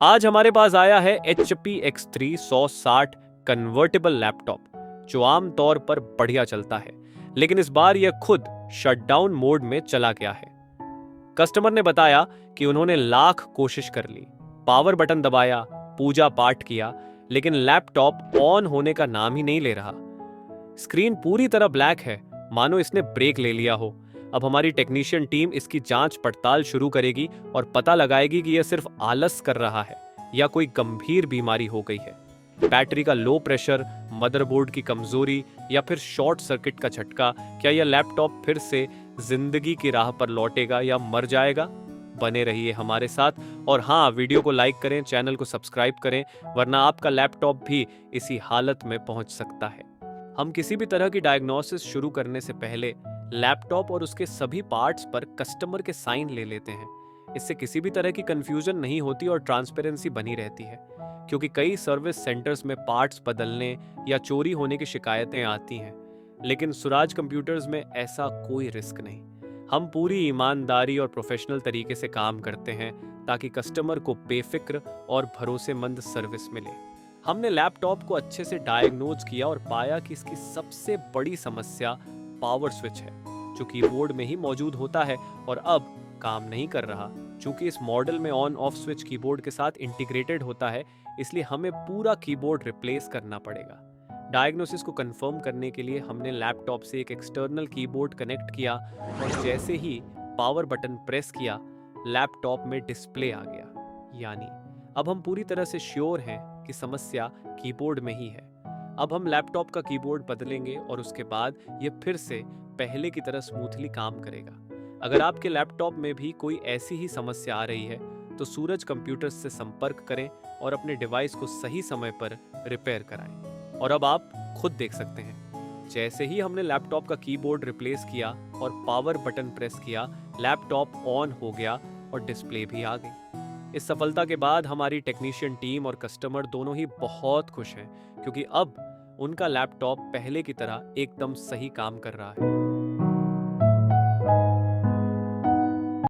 आज हमारे पास आया है HP X3 160 कन्वर्टेबल लैपटॉप जो आमतौर पर बढ़िया चलता है, लेकिन इस बार यह खुद शटडाउन मोड में चला गया है। कस्टमर ने बताया कि उन्होंने लाख कोशिश कर ली, पावर बटन दबाया, पूजा पाठ किया, लेकिन लैपटॉप ऑन होने का नाम ही नहीं ले रहा। स्क्रीन पूरी तरह ब्लैक है, मानो इसने ब्रेक ले लिया हो। अब हमारी टेक्नीशियन टीम इसकी जांच पड़ताल शुरू करेगी और पता लगाएगी कि यह सिर्फ आलस कर रहा है या कोई गंभीर बीमारी हो गई है। बैटरी का लो प्रेशर, मदरबोर्ड की कमजोरी या फिर शॉर्ट सर्किट का झटका, क्या यह लैपटॉप फिर से जिंदगी की राह पर लौटेगा या मर जाएगा? बने रहिए हमारे साथ और हाँ, वीडियो को लाइक करें, चैनल को सब्सक्राइब करें, वरना आपका लैपटॉप भी इसी हालत में पहुंच सकता है। हम किसी भी तरह की डायग्नोसिस शुरू करने से पहले लैपटॉप और उसके सभी पार्ट्स पर कस्टमर के साइन ले लेते हैं। इससे किसी भी तरह की कंफ्यूजन नहीं होती और ट्रांसपेरेंसी बनी रहती है, क्योंकि कई सर्विस सेंटर्स में पार्ट्स बदलने या चोरी होने की शिकायतें आती हैं, लेकिन सुराज कंप्यूटर्स में ऐसा कोई रिस्क नहीं। हम पूरी ईमानदारी और प्रोफेशनल तरीके से काम करते हैं ताकि कस्टमर को बेफिक्र और भरोसेमंद सर्विस मिले। हमने लैपटॉप को अच्छे से डायग्नोज किया और पाया कि इसकी सबसे बड़ी समस्या पावर स्विच है, जो कीबोर्ड में ही मौजूद होता है और अब काम नहीं कर रहा। चूंकि इस मॉडल में ऑन ऑफ स्विच कीबोर्ड के साथ इंटीग्रेटेड होता है, इसलिए हमें पूरा कीबोर्ड रिप्लेस करना पड़ेगा। डायग्नोसिस को कंफर्म करने के लिए हमने लैपटॉप से एक एक्सटर्नल कीबोर्ड कनेक्ट किया और जैसे ही पावर बटन प्रेस किया, लैपटॉप में डिस्प्ले आ गया। यानी अब हम पूरी तरह से श्योर हैं कि समस्या कीबोर्ड में ही है। अब हम लैपटॉप का कीबोर्ड बदलेंगे और उसके बाद यह फिर से पहले की तरह स्मूथली काम करेगा। अगर आपके लैपटॉप में भी कोई ऐसी ही समस्या आ रही है, तो सूरज कंप्यूटर्स से संपर्क करें और अपने डिवाइस को सही समय पर रिपेयर कराएं। और अब आप खुद देख सकते हैं, जैसे ही हमने लैपटॉप का कीबोर्ड रिप्लेस किया और पावर बटन प्रेस किया, लैपटॉप ऑन हो गया और डिस्प्ले भी आ गई। इस सफलता के बाद हमारी टेक्नीशियन टीम और कस्टमर दोनों ही बहुत खुश हैं, क्योंकि अब उनका लैपटॉप पहले की तरह एकदम सही काम कर रहा है।